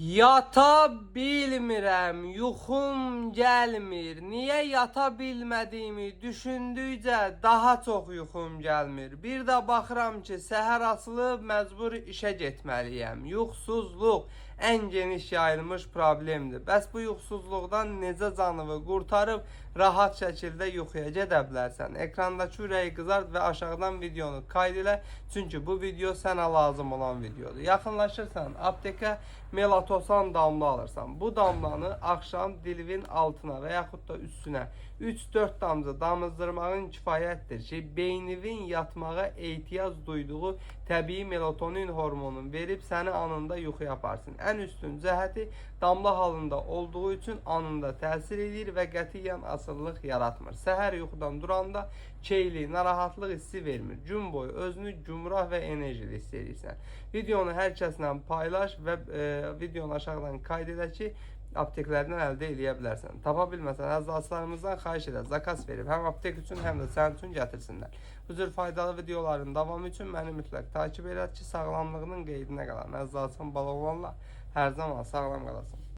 Yata bilmirəm, yuxum gəlmir. Niyə yata bilmədiyimi düşündükcə daha çox yuxum gəlmir. Bir də baxıram ki, səhər açılıb məcbur işə getməliyəm. Yuxusuzluq ən geniş yayılmış problemdir. Bəs bu yuxusuzluqdan necə canını qurtarıb rahat şəkildə yuxuya gedə bilərsən? Ekrandakı ürəyi qızart və aşağıdan videonu kayd elə. Çünki bu video sənə lazım olan videodur. Yaxınlaşırsan aptekə melatosan damla alırsan. Bu damlanı akşam dilivin altına və yaxud da üstünə 3-4 damcı damızdırmağın kifayətdir ki, beyninin yatmağa ehtiyac duyduğu təbii melatonin hormonunu verib səni anında yuxu yaparsın. Ən üstün cəhəti damla halında olduğu üçün anında təsir edir və qətiyyən asıllıq yaratmır. Səhər yuxudan duranda keyli, narahatlıq hissi vermir. Gün boyu özünü gümrah və enerjili hiss edirsən. Videonu hər kəslə paylaş və videonu aşağıdan kayd edə ki, apteklərdən əldə edə bilərsən. Tapa bilməsən, əzzaçılarımızdan xahiş edər, zakas verib həm aptek üçün, həm də sənin üçün gətirsinlər. Bu cür faydalı videoların davamı üçün məni mütləq takip edər ki, sağlamlığının qeydinə qalan əzzaçın Baloğlanla hər zaman sağlam qalasın.